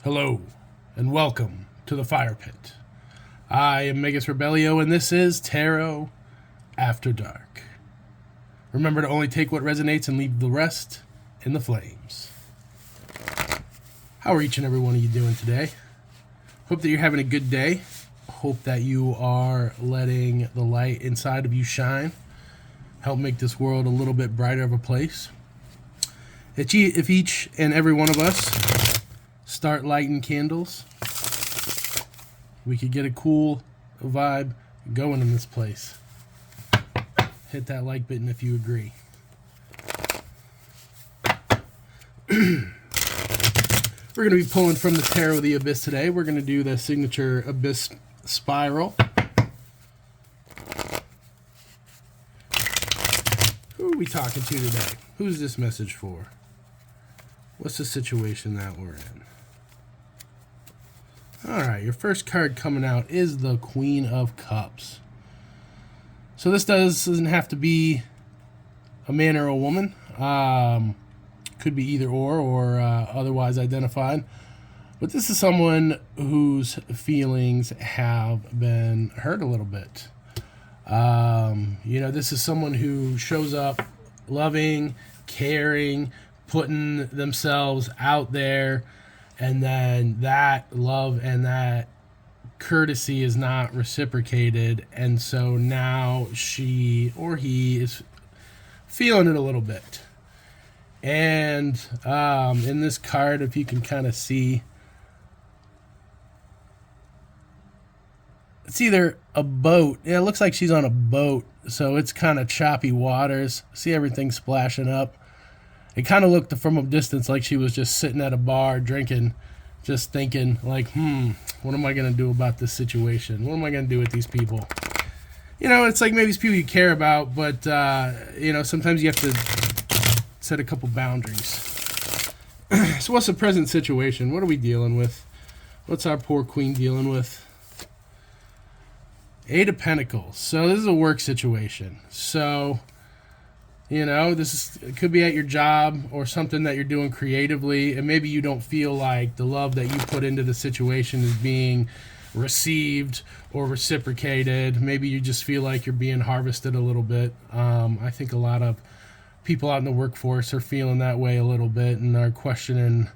Hello, and welcome to the Fire Pit. I am Megas Rebellio, and this is Tarot After Dark. Remember to only take what resonates and leave the rest in the flames. How are each and every one of you doing today? Hope that you're having a good day. Hope that you are letting the light inside of you shine. Help make this world a little bit brighter of a place. If each and every one of us start lighting candles, we could get a cool vibe going in this place. Hit that like button if you agree. We're going to be pulling from the Tarot of the Abyss today. We're going to do the signature Abyss Spiral. Who are we talking to today? Who's this message for? What's the situation that we're in? Alright, your first card coming out is the Queen of Cups. So this doesn't have to be a man or a woman. Could be either or otherwise identified. But this is someone whose feelings have been hurt a little bit. This is someone who shows up loving, caring, putting themselves out there, and then that love and that courtesy is not reciprocated, and so now she or he is feeling it a little bit. And in this card, if you can kind of see, it's either a boat. Yeah, it looks like she's on a boat, so it's kind of choppy waters. See everything splashing up. It kind of looked from a distance like she was just sitting at a bar drinking, just thinking like, what am I going to do about this situation? What am I going to do with these people? It's like maybe it's people you care about, but, sometimes you have to set a couple boundaries. So what's the present situation? What are we dealing with? What's our poor queen dealing with? Eight of Pentacles. So this is a work situation. So it could be at your job or something that you're doing creatively, and maybe you don't feel like the love that you put into the situation is being received or reciprocated. Maybe you just feel like you're being harvested a little bit. I think a lot of people out in the workforce are feeling that way a little bit and are questioning,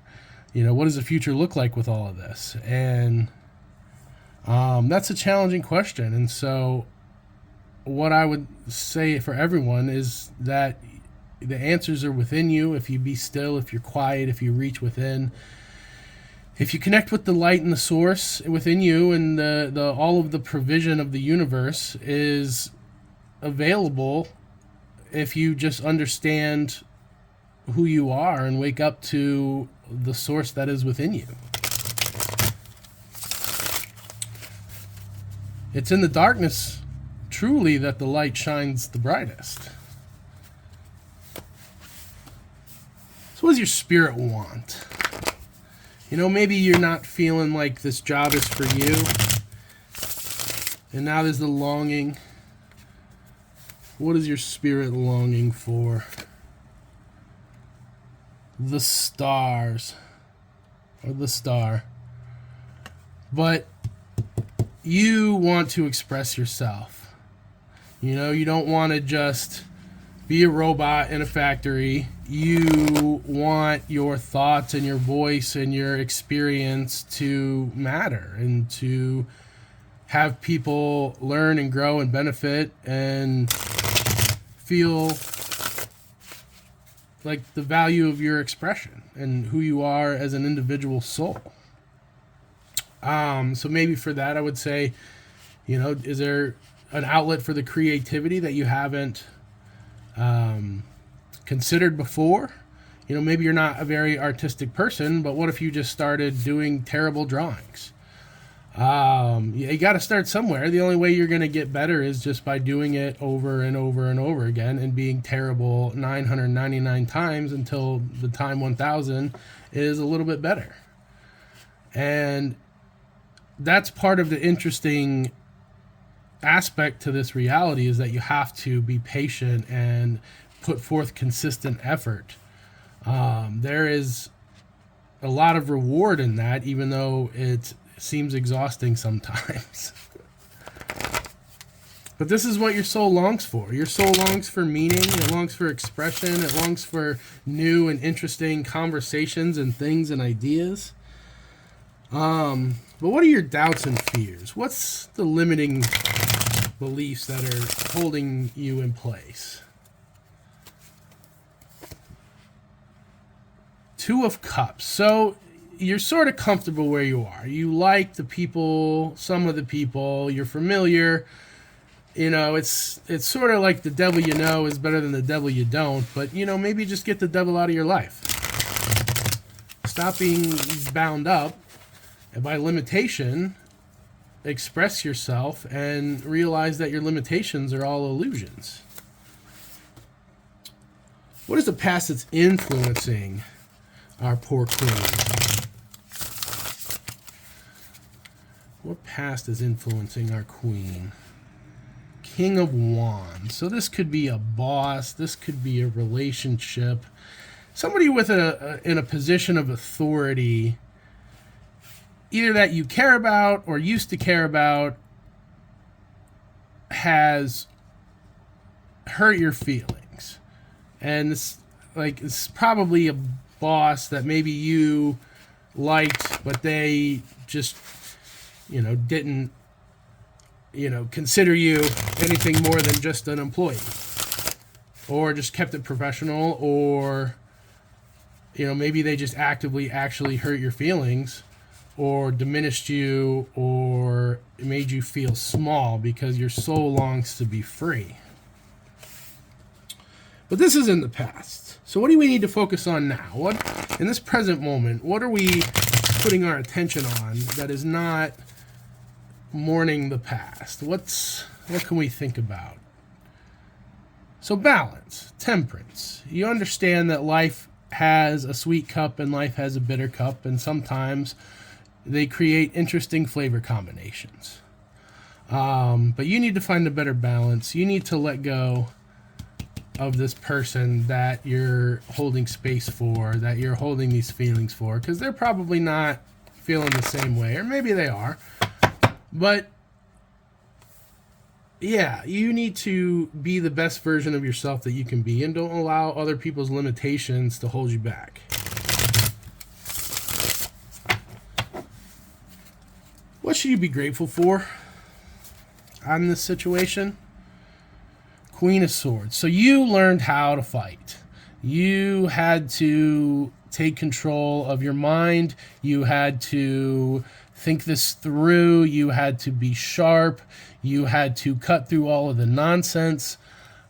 what does the future look like with all of this? And that's a challenging question. And so what I would say for everyone is that the answers are within you. If you be still, if you're quiet, if you reach within, if you connect with the light and the source within you, and the all of the provision of the universe is available if you just understand who you are and wake up to the source that is within you. It's in the darkness truly that the light shines the brightest. So what does your spirit want? Maybe you're not feeling like this job is for you, and now there's the longing. What is your spirit longing for? The stars, or the star. But you want to express yourself. You don't want to just be a robot in a factory. You want your thoughts and your voice and your experience to matter and to have people learn and grow and benefit and feel like the value of your expression and who you are as an individual soul. So maybe for that, I would say, is there an outlet for the creativity that you haven't considered before? Maybe you're not a very artistic person, but what if you just started doing terrible drawings? You got to start somewhere. The only way you're going to get better is just by doing it over and over and over again and being terrible 999 times until the time 1000 is a little bit better. And that's part of the interesting aspect to this reality, is that you have to be patient and put forth consistent effort. There is a lot of reward in that, even though it seems exhausting sometimes. But this is what your soul longs for. Your soul longs for meaning, it longs for expression, it longs for new and interesting conversations and things and ideas. But what are your doubts and fears? What's the limiting beliefs that are holding you in place? Two of Cups. So you're sort of comfortable where you are. You like the people, some of the people, you're familiar. You know, it's sort of like the devil you know is better than the devil you don't. But, you know, maybe just get the devil out of your life. Stop being bound up. And by limitation, express yourself and realize that your limitations are all illusions. What is the past that's influencing our poor queen? What past is influencing our queen? King of Wands. So this could be a boss. This could be a relationship. Somebody with in a position of authority, either that you care about or used to care about, has hurt your feelings. And it's probably a boss that maybe you liked, but they just, didn't, consider you anything more than just an employee, or just kept it professional, or, maybe they just actually hurt your feelings, or diminished you, or made you feel small because your soul longs to be free. But this is in the past. So what do we need to focus on now? What, in this present moment, what are we putting our attention on that is not mourning the past? What can we think about? So balance, temperance. You understand that life has a sweet cup and life has a bitter cup, and sometimes they create interesting flavor combinations. But you need to find a better balance. You need to let go of this person that you're holding space for, that you're holding these feelings for, because they're probably not feeling the same way, or maybe they are. But yeah, you need to be the best version of yourself that you can be, and don't allow other people's limitations to hold you back. What should you be grateful for on this situation? Queen of Swords. So you learned how to fight. You had to take control of your mind. You had to think this through. You had to be sharp. You had to cut through all of the nonsense.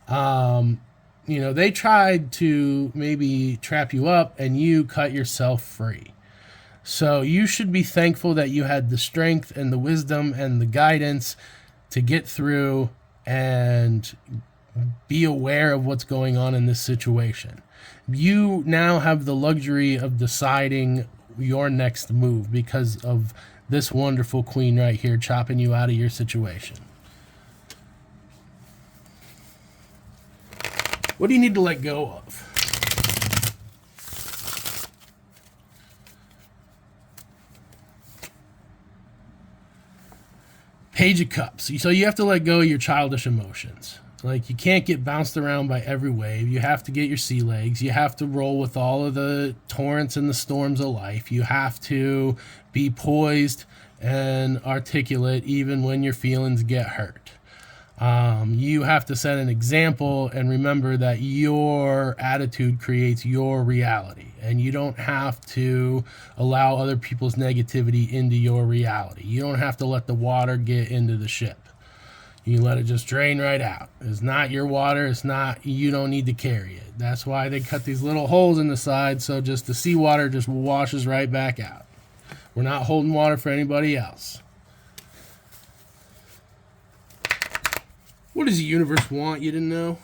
They tried to maybe trap you up, and you cut yourself free. So you should be thankful that you had the strength and the wisdom and the guidance to get through and be aware of what's going on in this situation. You now have the luxury of deciding your next move because of this wonderful queen right here chopping you out of your situation. What do you need to let go of? Page of Cups. So you have to let go of your childish emotions. Like, you can't get bounced around by every wave. You have to get your sea legs. You have to roll with all of the torrents and the storms of life. You have to be poised and articulate even when your feelings get hurt. You have to set an example and remember that your attitude creates your reality, and you don't have to allow other people's negativity into your reality. You don't have to let the water get into the ship. You let it just drain right out. It's not your water. You don't need to carry it. That's why they cut these little holes in the side, so just the seawater just washes right back out. We're not holding water for anybody else. What does the universe want you to know?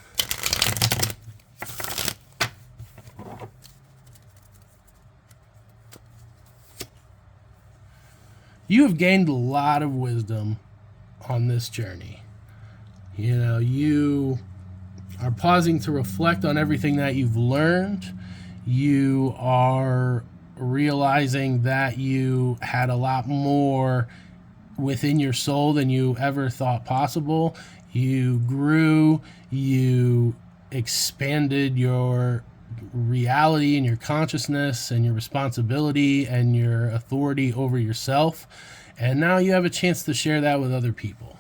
You have gained a lot of wisdom on this journey. You are pausing to reflect on everything that you've learned. You are realizing that you had a lot more within your soul than you ever thought possible. You grew, you expanded your reality and your consciousness and your responsibility and your authority over yourself. And now you have a chance to share that with other people.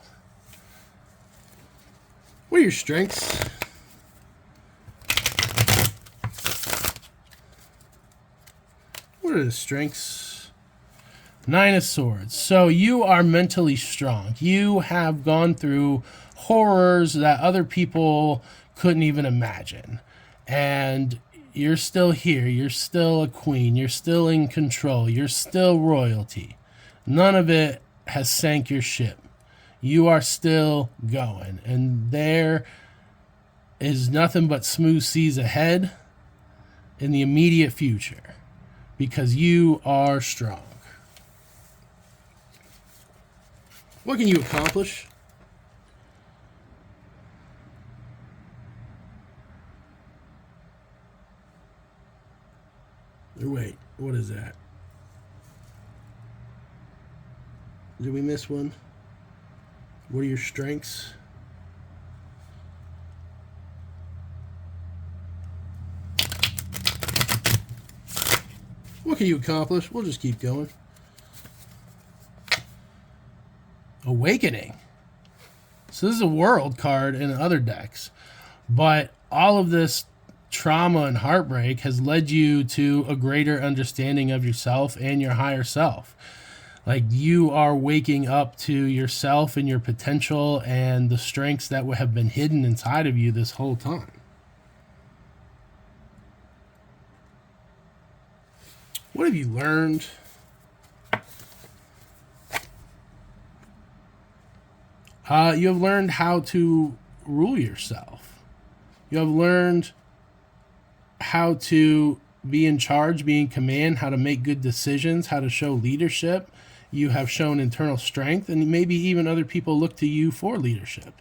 What are your strengths? What are the strengths? Nine of Swords. So you are mentally strong. You have gone through horrors that other people couldn't even imagine. And you're still here. You're still a queen. You're still in control. You're still royalty. None of it has sank your ship. You are still going. And there is nothing but smooth seas ahead in the immediate future because you are strong. What can you accomplish? Or wait, what is that? Did we miss one? What are your strengths? What can you accomplish? We'll just keep going. Awakening. So this is a world card in other decks. But all of this trauma and heartbreak has led you to a greater understanding of yourself and your higher self. Like you are waking up to yourself and your potential and the strengths that have been hidden inside of you this whole time. What have you learned? You have learned how to rule yourself. You have learned how to be in charge, be in command, how to make good decisions, how to show leadership. You have shown internal strength, and maybe even other people look to you for leadership.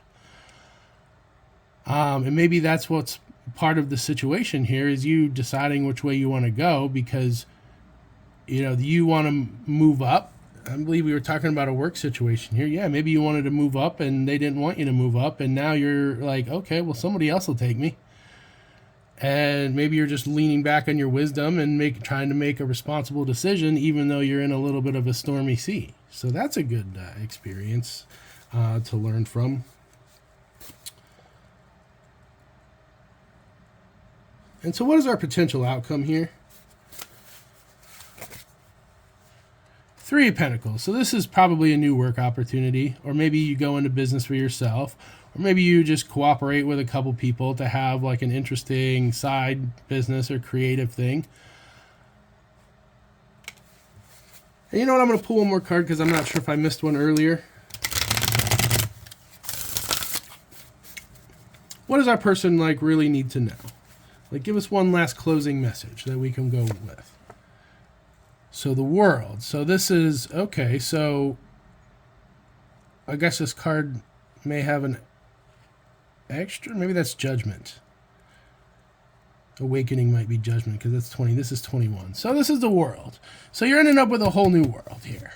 And maybe that's what's part of the situation here is you deciding which way you want to go because, you know, you want to move up. I believe we were talking about a work situation here. Yeah, maybe you wanted to move up and they didn't want you to move up. And now you're like, okay, well, somebody else will take me. And maybe you're just leaning back on your wisdom and trying to make a responsible decision, even though you're in a little bit of a stormy sea. So that's a good experience to learn from. And so what is our potential outcome here? Three of Pentacles. So this is probably a new work opportunity, or maybe you go into business for yourself, or maybe you just cooperate with a couple people to have like an interesting side business or creative thing. And you know what? I'm going to pull one more card because I'm not sure if I missed one earlier. What does our person like really need to know? Like give us one last closing message that we can go with. So the world. So this is, okay, so I guess this card may have an extra, maybe that's judgment. Awakening might be judgment because that's 20. This is 21. So this is the world. So you're ending up with a whole new world here.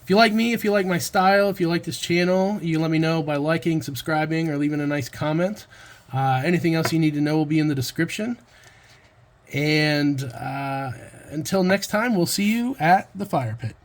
If you like me, if you like my style, if you like this channel, you can let me know by liking, subscribing, or leaving a nice comment. Anything else you need to know will be in the description. And until next time, we'll see you at the fire pit.